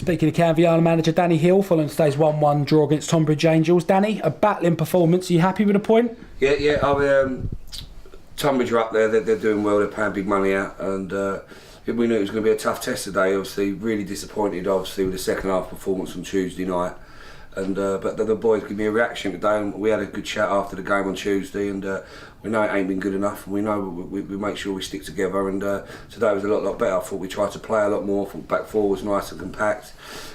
Speaking of Canvey Island manager Danny Heale, following today's 1-1 draw against Tonbridge Angels. Danny, a battling performance. Are you happy with the point? Yeah. Tonbridge are up there. They're doing well. They're paying big money out, and we knew it was going to be a tough test today. Obviously, really disappointed. Obviously, with the second half performance on Tuesday night, and but the boys gave me a reaction today, and we had a good chat after the game on Tuesday, and we know it ain't been good enough, and we know we make sure we stick together. And today was a lot better. I thought we tried to play a lot more. I thought back four was nice and compact.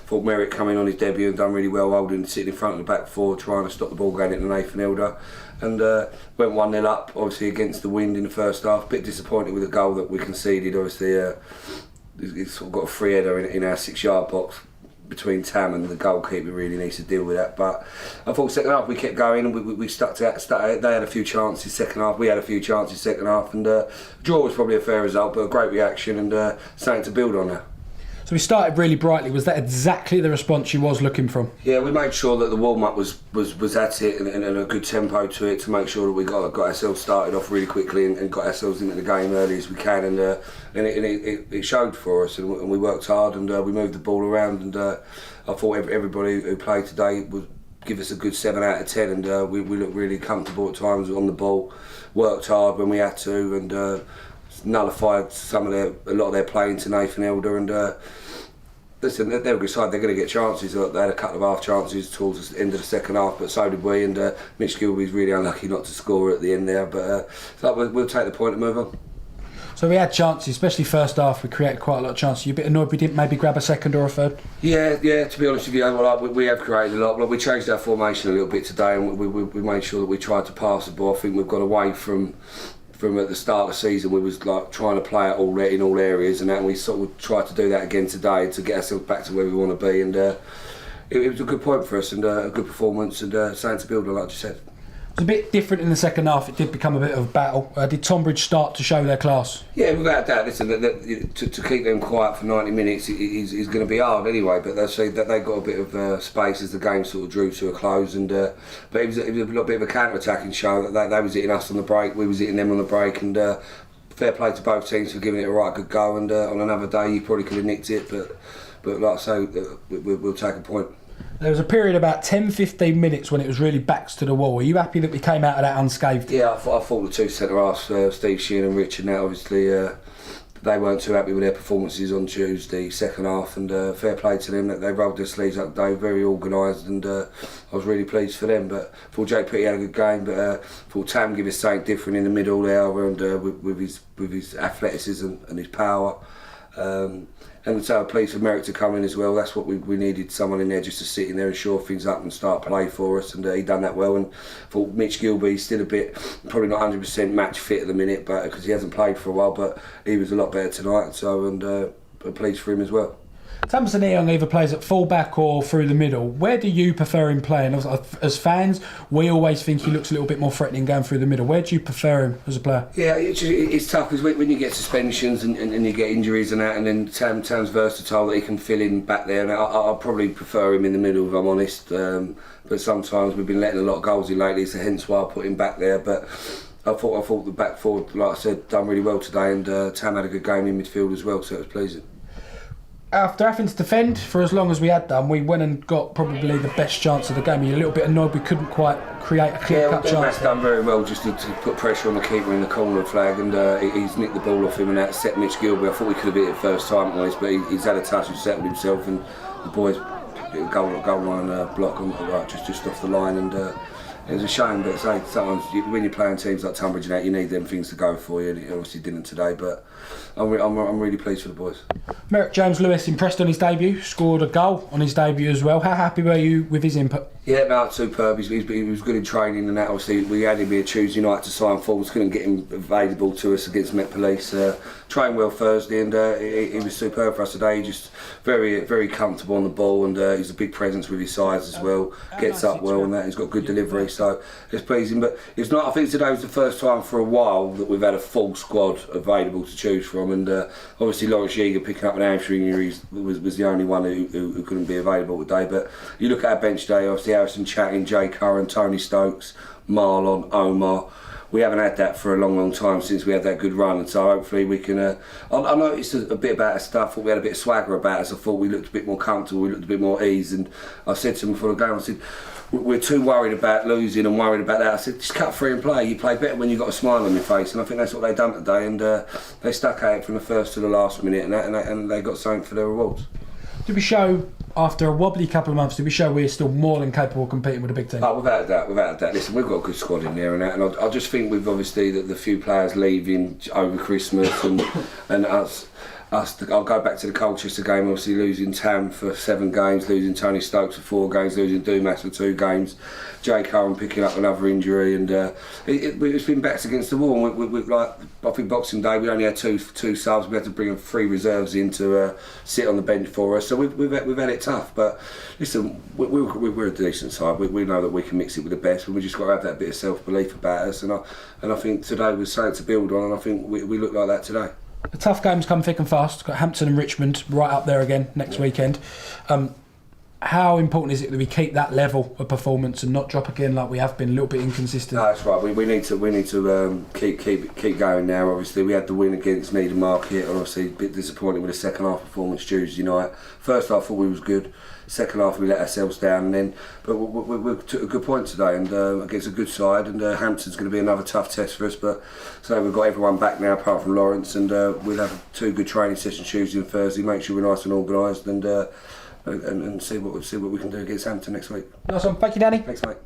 Thought Merrick coming on his debut and done really well, holding, sitting in front of the back four, trying to stop the ball going into Nathan Elder, and went 1-0 up, obviously against the wind in the first half. Bit disappointed with the goal that we conceded. Obviously, he's sort of got a free header in our 6-yard box between Tam and the goalkeeper. Really needs to deal with that. But I thought second half we kept going, and we stuck to that. They had a few chances second half. We had a few chances second half, and draw was probably a fair result, but a great reaction and something to build on now. So we started really brightly. Was that exactly the response you was looking from? Yeah, we made sure that the warm-up was at it and a good tempo to it, to make sure that we got ourselves started off really quickly and got ourselves into the game early as we can, and it showed for us, and we worked hard, and we moved the ball around, and I thought everybody who played today would give us a good 7 out of 10, and we looked really comfortable at times on the ball, worked hard when we had to, and nullified a lot of their playing to Nathan Elder, and listen, they're a good side. They're going to get chances. They had a couple of half chances towards the end of the second half, but so did we. And Mitch Gilby's really unlucky not to score at the end there. But we'll take the point and move on. So we had chances, especially first half. We created quite a lot of chances. You a bit annoyed we didn't maybe grab a second or a third? Yeah. To be honest with you, we have created a lot. We changed our formation a little bit today, and we made sure that we tried to pass the ball. I think we've got away from at the start of the season. We was like trying to play it all in all areas, and we sort of tried to do that again today to get ourselves back to where we want to be, and it was a good point for us, and a good performance, and something to build on, like you said. It was a bit different in the second half. It did become a bit of a battle. Did Tonbridge start to show their class? Yeah, without doubt. Listen, to keep them quiet for 90 minutes is going to be hard anyway. But they say that they got a bit of space as the game sort of drew to a close. And but it was a little bit of a counter-attacking show. That they was hitting us on the break, we was hitting them on the break, and fair play to both teams for giving it a right good go. And on another day, you probably could have nicked it, but like I say, we'll take a point. There was a period about 10-15 minutes when it was really backs to the wall. Are you happy that we came out of that unscathed? Yeah, I thought the two centre-halves, Steve Sheehan and Richard, now obviously they weren't too happy with their performances on Tuesday, second half, and fair play to them that they rolled their sleeves up today, very organised, and I was really pleased for them. But I thought Jake Petty had a good game, but I thought Tam gave us something different in the middle there, and with his athleticism and his power. And so I'm pleased for Merrick to come in as well. That's what we needed, someone in there just to sit in there and shore things up and start play for us, and he done that well. And I thought Mitch Gilby's still a bit, probably not 100% match fit at the minute, but because he hasn't played for a while, but he was a lot better tonight. So I'm pleased for him as well. Tamsin Eong either plays at full-back or through the middle. Where do you prefer him playing? As fans, we always think he looks a little bit more threatening going through the middle. Where do you prefer him as a player? Yeah, it's tough because when you get suspensions and you get injuries and that, and then Tam's versatile that he can fill in back there. And I'll probably prefer him in the middle, if I'm honest. But sometimes we've been letting a lot of goals in lately, so hence why I put him back there. But I thought the back forward, like I said, done really well today, and Tam had a good game in midfield as well, so it was pleasing. After having to defend for as long as we had done, we went and got probably the best chance of the game. You're a little bit annoyed we couldn't quite create a clear-cut chance. Matt's done very well just to put pressure on the keeper in the corner flag, and he's nicked the ball off him and that set Mitch Gilby. I thought we could have hit it first time at least, but he's had a touch and settled himself, and the boys goal line block right, just off the line, and it was a shame, but sometimes when you're playing teams like Tonbridge and that, you need them things to go for you, and it obviously didn't today, but I'm really pleased for the boys. Merrick James-Lewis impressed on his debut, scored a goal on his debut as well. How happy were you with his input? Yeah, no, superb. He was good in training, and that obviously we had him here Tuesday night to sign forwards, couldn't get him available to us against Met Police. Trained well Thursday, and he was superb for us today. He just very comfortable on the ball, and he's a big presence with his size as well. Gets up well, and that he's got good delivery, so it's pleasing. But it's not. I think today was the first time for a while that we've had a full squad available to choose from, and obviously Lawrence Yeager picking up an hamstring injury was the only one who couldn't be available today. But you look at our bench today, obviously Harrison Chatting, Jay Curran, Tony Stokes, Marlon, Omar. we haven't had that for a long time since we had that good run, and so hopefully we can. I noticed a bit about our stuff. I thought we had a bit of swagger about us. I thought we looked a bit more comfortable. We looked a bit more ease, and I said to them before the game, I said, we're too worried about losing and worried about that. I said, just cut free and play. You play better when you've got a smile on your face, and I think that's what they've done today. And they stuck at it from the first to the last minute, and they got something for their rewards. Did we show, after a wobbly couple of months, did we show we're still more than capable of competing with a big team? Oh, without a doubt. Listen, we've got a good squad in there, and I just think with obviously the few players leaving over Christmas and us. I'll go back to the Colchester game, obviously losing Tam for 7 games, losing Tony Stokes for 4 games, losing Dumas for 2 games, Jay Curran picking up another injury, and it's been backs against the wall. And we like, I think Boxing Day we only had two subs. We had to bring 3 reserves in to sit on the bench for us. So we've had it tough. But listen, we're a decent side. We know that we can mix it with the best, but we just got to have that bit of self-belief about us. And I think today was something to build on, and I think we look like that today. The tough games come thick and fast. Got Hampton and Richmond right up there again next weekend. How important is it that we keep that level of performance and not drop again like we have been, a little bit inconsistent? No, that's right. We need to keep going now. Obviously, we had the win against Needham Market. Obviously, a bit disappointed with the second half performance Tuesday night. First half, I thought we was good. Second half, we let ourselves down. But we took a good point today, and against a good side. And Hampton's going to be another tough test for us. But so we've got everyone back now, apart from Lawrence, and we'll have 2 good training sessions Tuesday and Thursday. Make sure we're nice and organised, and see what we can do against Hampton next week. Awesome. Thank you, Danny. Thanks, mate.